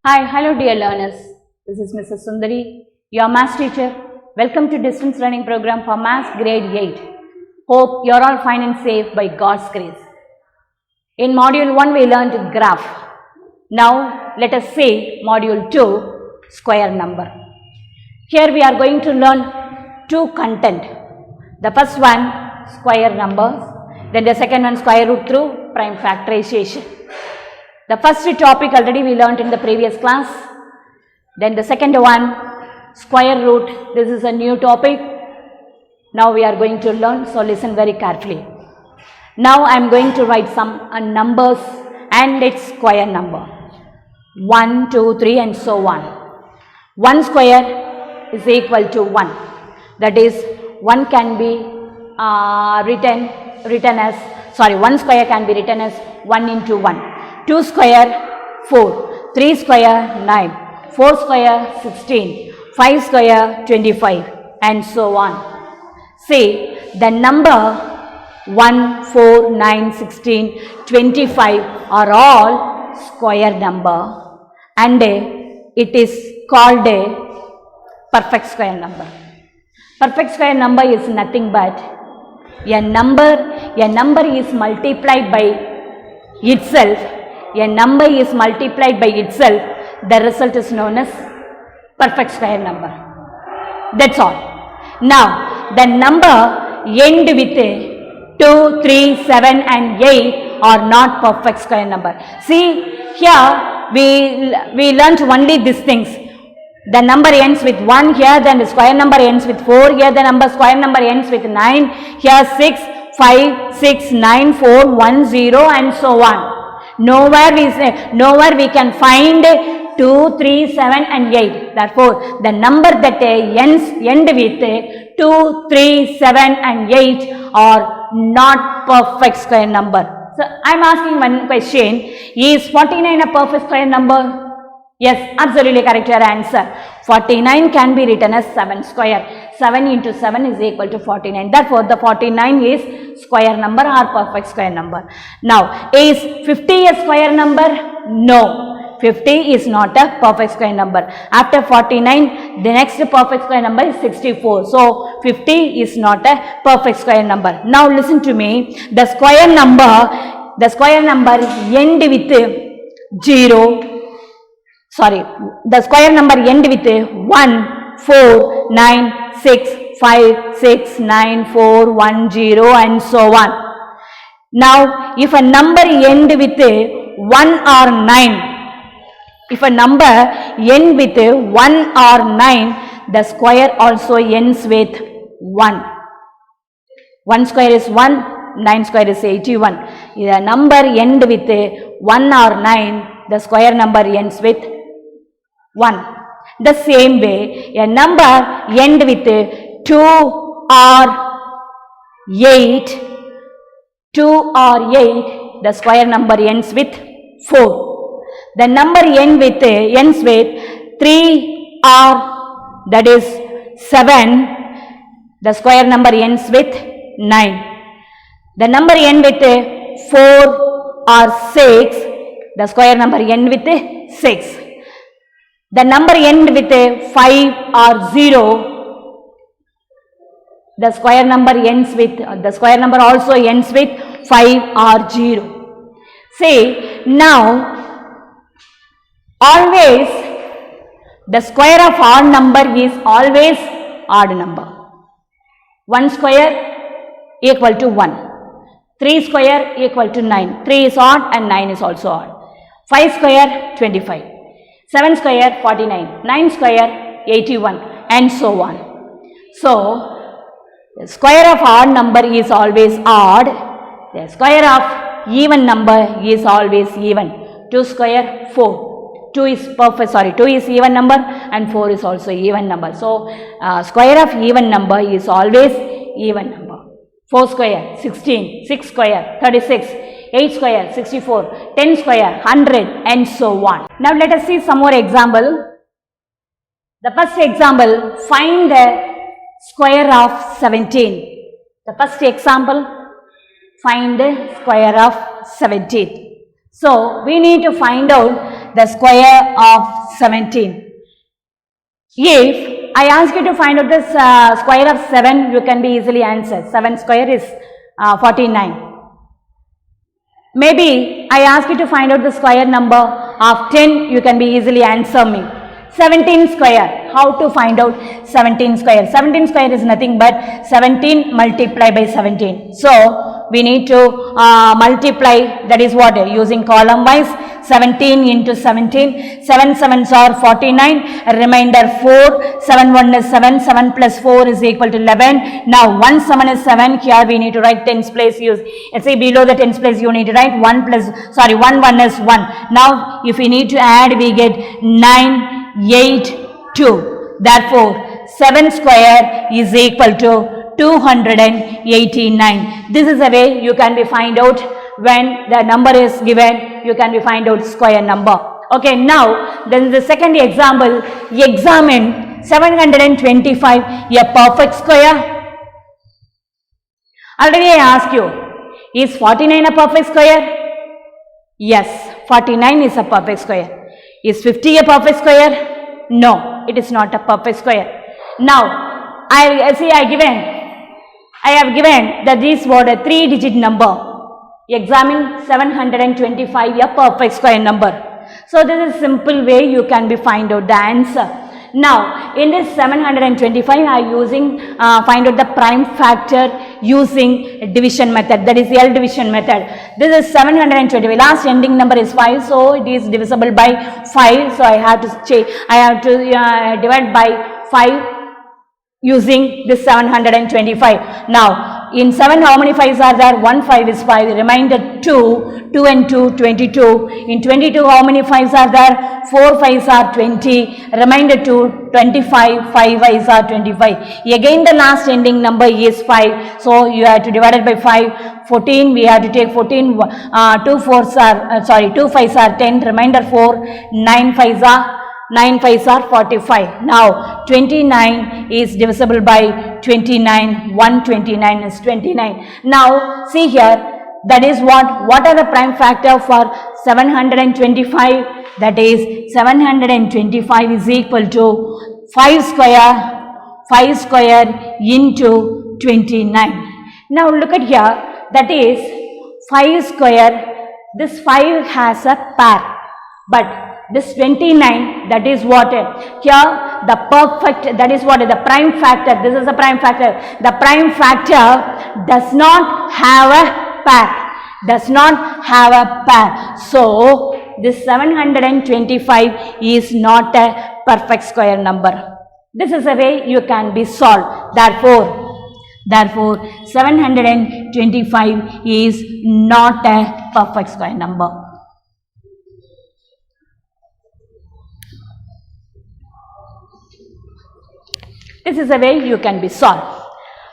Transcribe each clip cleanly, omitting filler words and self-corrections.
Hi, hello dear learners. This is Mrs. Sundari, your maths teacher. Welcome to distance learning program for maths grade 8. Hope you're all fine and safe by God's grace. In module 1 we learned graph. Now let us say module 2 square number. Here we are going to learn two content. The first one square numbers, then the second one square root through prime factorization. The first topic already we learnt in the previous class. Then the second one square root. This is a new topic. Now we are going to learn, so listen very carefully. Now I am going to write some numbers and its square number. 1, 2, 3 and so on. 1 square is equal to 1. That is 1 can be written as 1 square can be written as 1 into 1. 2 square 4, 3 square 9, 4 square 16, 5 square 25 and so on. Say the number 1, 4, 9, 16, 25 are all square number and it is called a perfect square number. Perfect square number is nothing but a number is multiplied by itself. A number is multiplied by itself, the result is known as perfect square number. That's all. Now, the number end with 2, 3, 7 and 8 are not perfect square number. See, here we learnt only these things. The number ends with 1 here, then the square number ends with 4, here the square number ends with 9, here 6, 5, 6, 9, 4, 1, 0 and so on. Nowhere we can find 2, 3, 7 and 8. Therefore, the number that end with 2, 3, 7 and 8 are not perfect square number. So, I am asking one question. Is 49 a perfect square number? Yes, absolutely correct your answer. 49 can be written as 7 square. 7 into 7 is equal to 49. Therefore, the 49 is square number or perfect square number. Now, is 50 a square number? No. 50 is not a perfect square number. After 49, the next perfect square number is 64. So, 50 is not a perfect square number. Now, listen to me. The square number end with 0. The square number end with 1, 4, 9, 6, 5, 6, 9, 4, 1, 0 and so on. Now, if a number end with 1 or 9, if a number end with 1 or 9, the square also ends with 1. 1 square is 1, 9 square is 81. If a number end with 1 or 9, the square number ends with 1. The same way, a number end with 2 or 8, the square number ends with 4. The number ends with 3 or that is 7, the square number ends with 9. The number ends with 4 or 6, the square number ends with 6. The number ends with 5 or 0, the square number also ends with 5 or 0. Say, now, always, the square of odd number is always odd number. 1 square equal to 1. 3 square equal to 9. 3 is odd and 9 is also odd. 5 square 25. 7 square 49, 9 square 81 and so on. So, the square of odd number is always odd. The square of even number is always even. 2 square 4. 2 is even number and 4 is also even number. So, square of even number is always even number. 4 square 16, 6 square 36, 8 square 64, 10 square 100 and so on. Now let us see some more example. The first example, find the square of 17. The first example, find the square of 17. So we need to find out the square of 17. If I ask you to find out the square of 7, you can be easily answer. 7 square is 49. Maybe I ask you to find out the square number of 10, you can be easily answer me. 17 square, how to find out 17 square? 17 square is nothing but 17 multiplied by 17. So, we need to multiply, that is what, using column wise, 17 into 17, 7 7s are 49, remainder 4, 7 1 is 7, 7 plus 4 is equal to 11. Now 1 7 is 7, here we need to write tens place use, let's say below the tens place you need to write 1 1 is 1. Now if we need to add, we get 9, 8, 2. Therefore 7 square is equal to 289. This is a way you can be find out when the number is given, you can be find out square number. Okay, now then the second example, examine 725 a perfect square. Already I asked you, is 49 a perfect square? Yes, 49 is a perfect square. Is 50 a perfect square? No, it is not a perfect square. Now I have given that this was a 3-digit number. Examine 725 a perfect square number. So this is simple way you can be find out the answer. Now in this 725 I am using find out the prime factor using division method, that is L division method. This is 725, last ending number is 5, so it is divisible by 5. So I have to divide by 5 using this 725. Now in 7 how many 5s are there? 1 5 is 5, remainder 2, 2 and 2 22. In 22 how many 5s are there? 4 5s are 20, remainder 2 25, 5 5s are 25. Again the last ending number is 5, so you have to divide it by 5. 14 we have to take 14, 2 5s are 10, remainder 4, 9 5s are 45. Now 29 is divisible by 29, 129 is 29. Now see here, that is what are the prime factor for 725? That is 725 is equal to 5 square into 29. Now look at here, that is 5 square, this 5 has a pair, but this 29, that is what here the perfect, that is what the prime factor, this is the prime factor. The prime factor does not have a pair, so this 725 is not a perfect square number. This is a way you can be solved. Therefore 725 is not a perfect square number. This is a way you can be solved.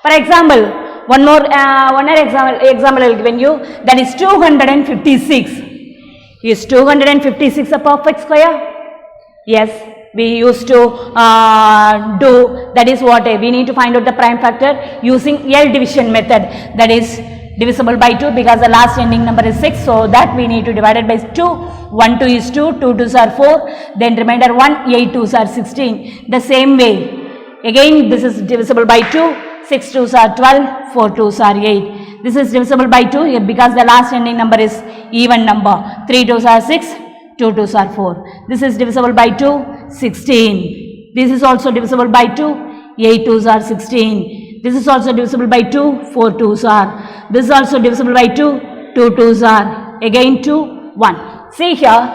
For example, one more example I will give you, that is 256. Is 256 a perfect square? Yes, we used to do, that is what we need to find out the prime factor using L division method, that is divisible by 2 because the last ending number is 6, so that we need to divide it by 2. 1 2 is 2, 2 2s are 4, then remainder 1, 8 2s are 16. The same way, again this is divisible by 2, 6 2s are 12, 4 2s are 8. This is divisible by 2 because the last ending number is even number. 3 2s are 6, 2 2s are 4. This is divisible by 2, 16. This is also divisible by 2, 8 2s are 16. This is also divisible by 2, 4 2s are. This is also divisible by 2, 2 2s are. Again 2, 1. See here,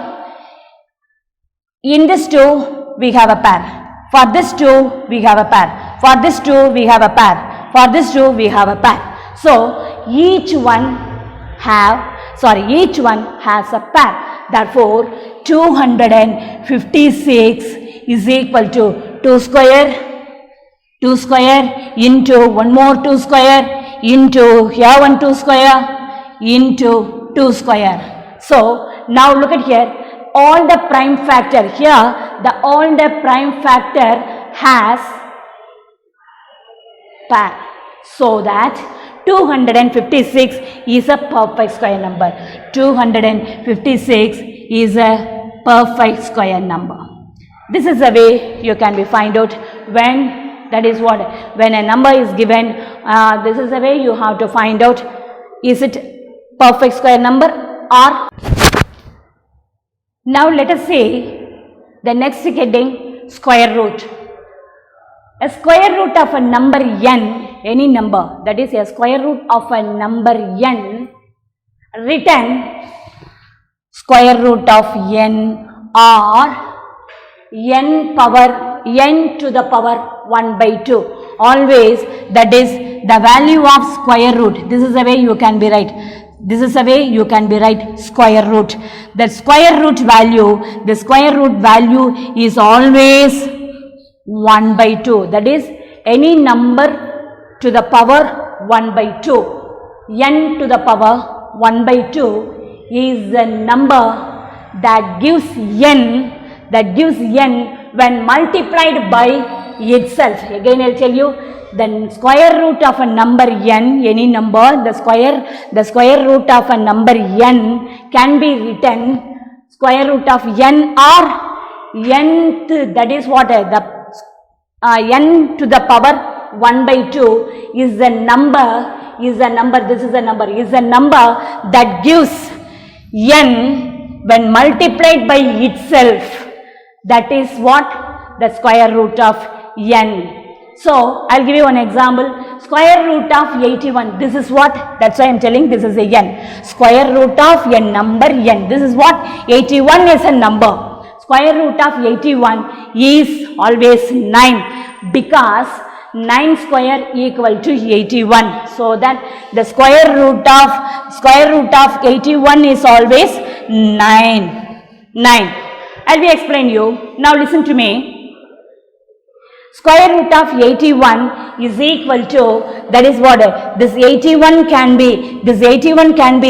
in this 2 we have a pair. For this 2 we have a pair. For this 2 we have a pair. For this 2 we have a pair. So each one has a pair. Therefore 256 is equal to 2 square into one more 2 square into here one 2 square into 2 square. So now look at here, all the prime factor here, all the prime factor has pair, so that 256 is a perfect square number. 256 is a perfect square number. This is the way you can be find out when, that is what, when a number is given, this is the way you have to find out, is it perfect square number or. Now let us say the next heading, square root. A square root of a number n, any number, that is a square root of a number n, written square root of n or n power, n to the power 1 by 2. Always that is the value of square root. This is the way you can be right. This is the way you can be right, square root. The square root value, the square root value is always 1 by 2. That is any number to the power 1 by 2. N to the power 1 by 2 is the number that gives n, when multiplied by itself. Again I will tell you, the square root of a number n, any number, the square root of a number n can be written square root of n or nth, that is what, the n to the power 1 by 2 is the number, this is the number, is the number that gives n when multiplied by itself. That is what, the square root of n. So, I will give you one example, square root of 81, this is what, that's why I am telling this is a n, square root of a number n, this is what, 81 is a number, square root of 81 is always 9, because 9 square equal to 81, so that the square root of 81 is always 9. I will explain you, now listen to me. Square root of 81 is equal to, that is what, this 81 can be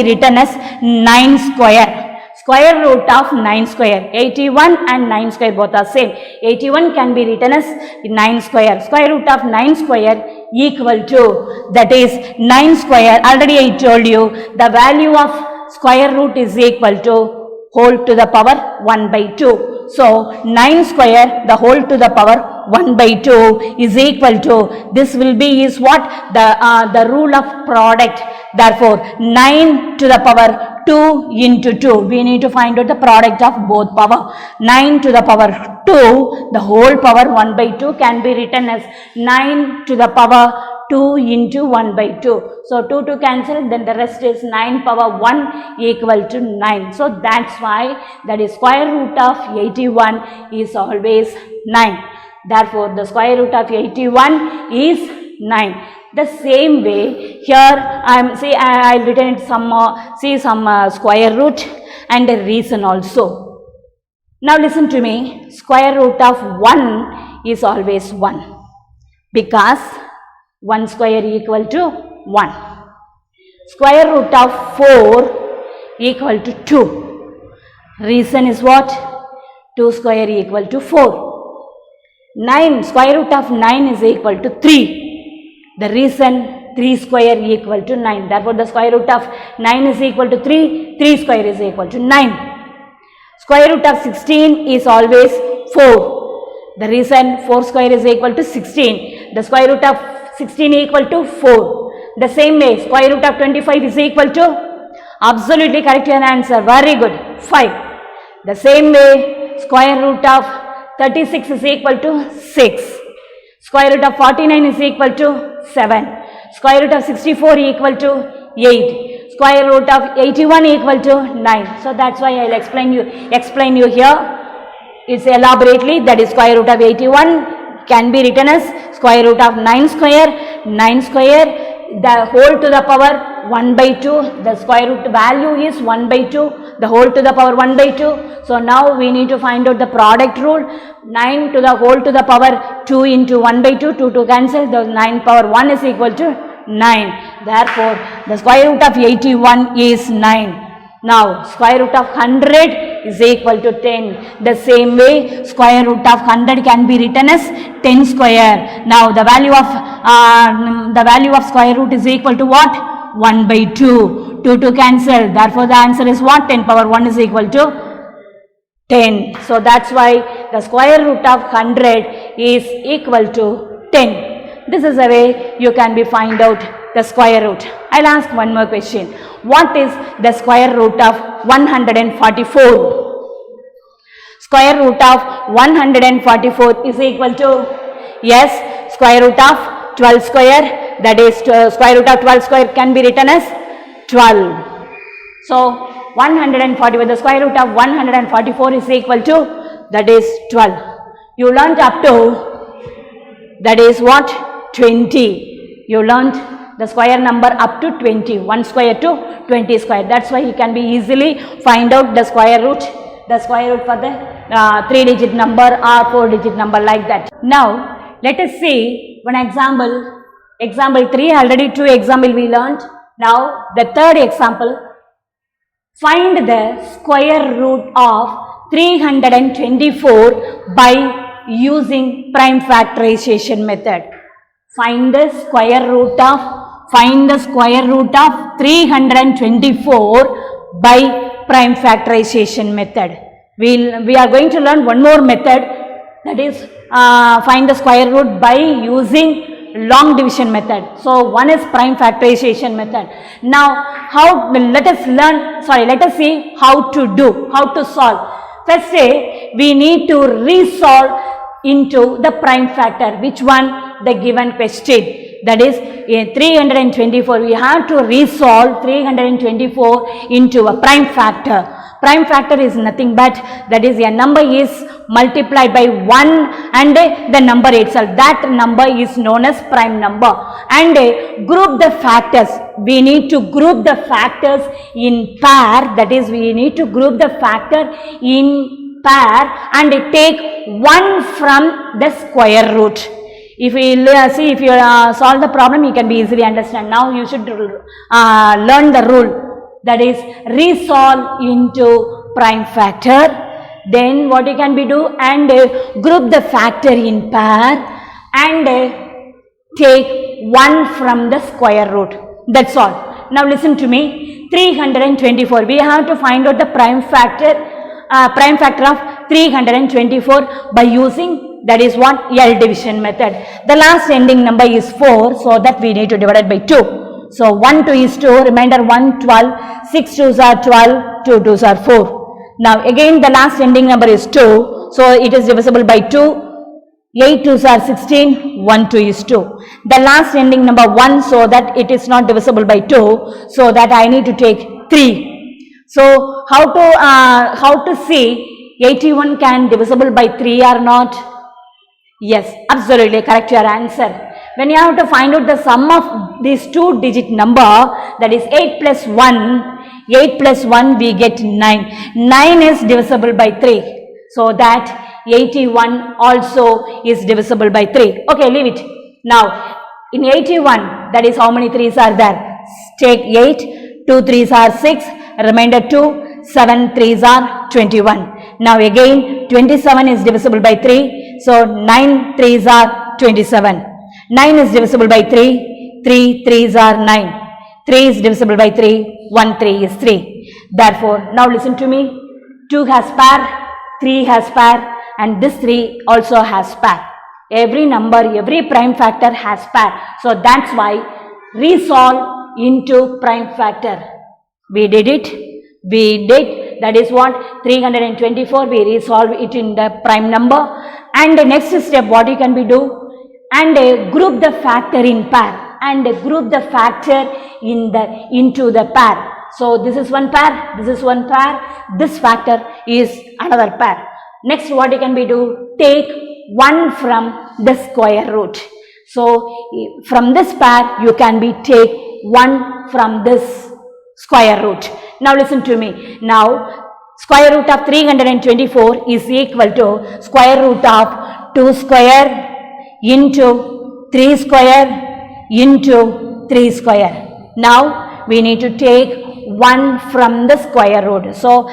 written as 9 square. Square root of 9 square. 81 and 9 square both are same. 81 can be written as 9 square. Square root of 9 square equal to, that is 9 square. Already I told you, the value of square root is equal to whole to the power 1 by 2. So, 9 square, the whole to the power 1 by 2 is equal to, this will be is what, the rule of product. Therefore, 9 to the power 2 into 2. We need to find out the product of both power. 9 to the power 2, the whole power 1 by 2 can be written as 9 to the power 2 into 1 by 2. So, 2 to cancel, then the rest is 9 power 1 equal to 9. So, that's why that is square root of 81 is always 9. Therefore, the square root of 81 is 9. The same way, here I will written some square root and a reason also. Now, listen to me, square root of 1 is always 1, because 1 square equal to 1. Square root of 4 equal to 2. Reason is what? 2 square equal to 4. 9, square root of 9 is equal to 3. The reason 3 square equal to 9. Therefore, the square root of 9 is equal to 3. 3 square is equal to 9. Square root of 16 is always 4. The reason 4 square is equal to 16. The square root of 16 equal to 4. The same way, square root of 25 is equal to, absolutely correct your answer, very good, 5. The same way, square root of 36 is equal to 6. Square root of 49 is equal to 7. Square root of 64 equal to 8. Square root of 81 equal to 9. So, that's why I will explain you here. It's elaborately, that is square root of 81 can be written as square root of 9 square. 9 square, the whole to the power 1 by 2. The square root value is 1 by 2. The whole to the power 1 by 2. So, now we need to find out the product rule. 9 to the whole to the power 2 into 1 by 2. 2 to cancel. The 9 power 1 is equal to 9. Therefore, the square root of 81 is 9. Now, square root of 100 is equal to 10. The same way, square root of 100 can be written as 10 square. Now, the value of square root is equal to what? 1 by 2. 2 to cancel. Therefore, the answer is what? 10 power 1 is equal to 10. So that's why the square root of 100 is equal to 10. This is the way you can be find out the square root. I'll ask one more question. What is the square root of 144? Square root of 144 is equal to, yes, square root of 12 square, that is square root of 12 square can be written as 12. So 144, the square root of 144 is equal to, that is 12. You learnt up to, that is what? 20. You learnt the square number up to 20, 1 square to 20 square. That's why you can be easily find out the square root for the 3-digit number or 4-digit number, like that. Now let us see one example. Example 3, already 2 example we learnt. Now the third example. Find the square root of 324 by using prime factorization method. Find the square root of 324 by prime factorization method. We are going to learn one more method, that is find the square root by using long division method. So one is prime factorization method. Now let us see how to solve. First say we need to resolve into the prime factor. Which one? The given question. That is 324. We have to resolve 324 into a prime factor. Prime factor is nothing but, that is, a number is multiplied by 1 and the number itself. That number is known as prime number. And group the factors. We need to group the factors in pair. That is, we need to group the factor in pair and take 1 from the square root. If you see, if you solve the problem, you can be easily understand. Now you should learn the rule. That is, resolve into prime factor. Then what you can be do, and group the factor in pair and take 1 from the square root. That's all. Now listen to me. 324. We have to find out the prime factor of 324 by using, that is what, L division method. The last ending number is 4, so that we need to divide it by 2. So 1 2 is 2, remainder 1 12, 6 2s are 12, 2 2s are 4. Now again the last ending number is 2, so it is divisible by 2. 8 2s are 16, 1 2 is 2. The last ending number 1, so that it is not divisible by 2, so that I need to take 3. So how to see 81 can divisible by 3 or not? Yes, absolutely correct your answer. When you have to find out the sum of these 2-digit number, that is 8 plus 1, we get 9. 9 is divisible by 3. So that 81 also is divisible by 3. Okay, leave it. Now, in 81, that is how many 3s are there? Take 8, 2 3s are 6, remainder 2, 7 3s are 21. Now again, 27 is divisible by 3. So 9 3s are 27. 9 is divisible by 3, 3 3s are 9, 3 is divisible by 3, 1 3 is 3. Therefore, now listen to me, 2 has pair, 3 has pair, and this 3 also has pair. Every number, every prime factor has pair. So that's why resolve into prime factor. We did it. That is what, 324, we resolve it in the prime number. And the next step, what you can be do? And group the factor in pair, and group the factor into the pair. So this is one pair, this is one pair, this factor is another pair. Next what you can be do? Take 1 from the square root. So from this pair you can be take 1 from this square root. Now listen to me. Now square root of 324 is equal to square root of 2 square into 3 square into 3 square. Now we need to take 1 from the square root. So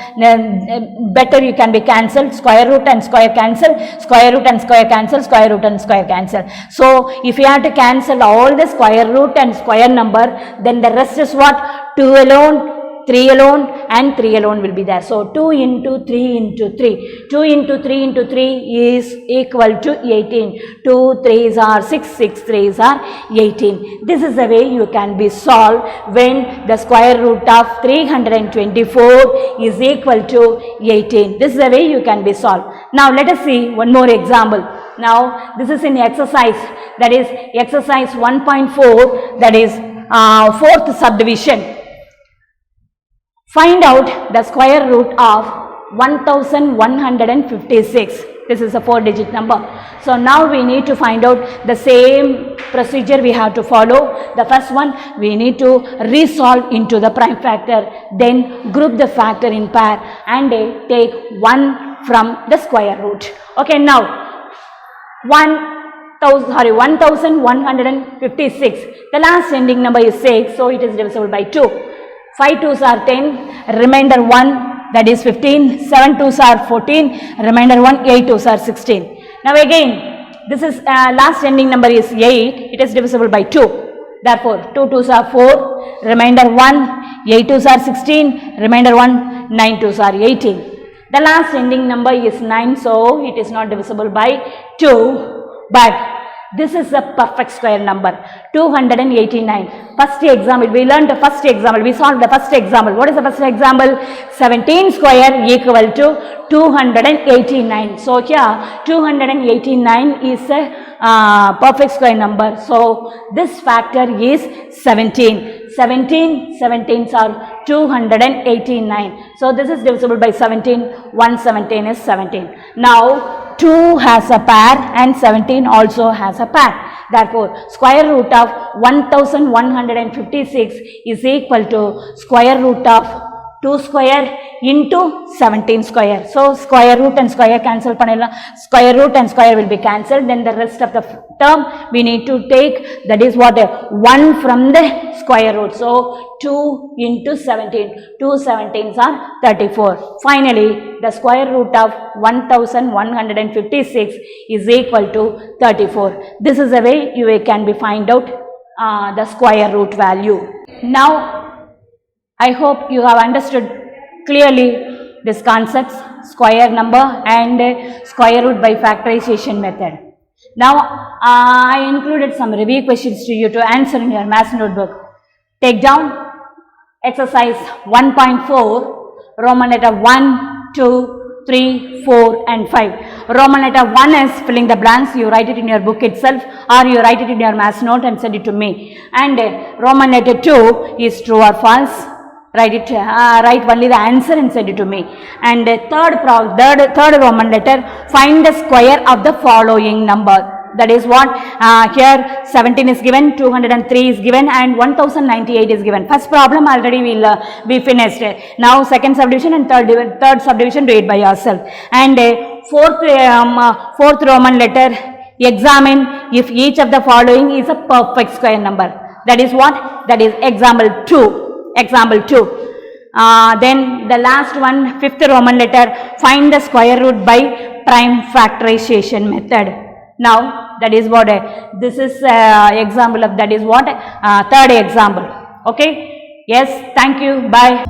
better you can be cancelled. Square root and square cancel, square root and square cancel, square root and square cancel. So if you have to cancel all the square root and square number, then the rest is what? 2 alone, 3 alone and 3 alone will be there. So 2 into 3 into 3. 2 into 3 into 3 is equal to 18. 2 3s are 6, 6 3s are 18. This is the way you can be solved when the square root of 324 is equal to 18. This is the way you can be solved. Now let us see one more example. Now this is in exercise, that is exercise 1.4, that is fourth subdivision. Find out the square root of 1156. This is a 4-digit number. So now we need to find out the same procedure we have to follow. The first one, we need to resolve into the prime factor, then group the factor in pair and take 1 from the square root. Okay, now 1156. The last ending number is 6, so it is divisible by 2. 5 2s are 10, remainder 1, that is 15, 7 2s are 14, remainder 1, 8 2s are 16. Now again, this is last ending number is 8, it is divisible by 2. Therefore, 2 2s are 4, remainder 1, 8 2s are 16, remainder 1, 9 2s are 18. The last ending number is 9, so it is not divisible by 2, but this is a perfect square number, 289. First example, we learned the first example, we solved the first example. What is the first example? 17 square equal to 289. So here 289 is a perfect square number. So this factor is 17. 17s are 289. So this is divisible by 17. 117 is 17. Now 2 has a pair and 17 also has a pair. Therefore, square root of 1156 is equal to square root of 2 square into 17 square. So, square root and square cancel panela. Square root and square will be cancelled. Then the rest of the term we need to take, that is what, 1 from the square root. So, 2 into 17. 2 17s are 34. Finally, the square root of 1156 is equal to 34. This is the way you can be find out the square root value. Now, I hope you have understood clearly these concepts, square number and square root by factorization method. Now, I included some review questions to you to answer in your maths notebook. Take down exercise 1.4, Roman letter 1, 2, 3, 4 and 5. Roman letter 1 is filling the blanks. You write it in your book itself or you write it in your maths note and send it to me. And Roman letter 2 is true or false. Write only the answer and send it to me. And third Roman letter, find the square of the following number. That is what, here 17 is given, 203 is given and 1098 is given. First problem already will be finished. Now second subdivision and third subdivision, do it by yourself. And fourth Roman letter, examine if each of the following is a perfect square number. That is what? That is example 2. Then the last one, fifth Roman letter, find the square root by prime factorization method. Now that is what, this is example of, that is what, third example. Okay, yes, thank you, bye.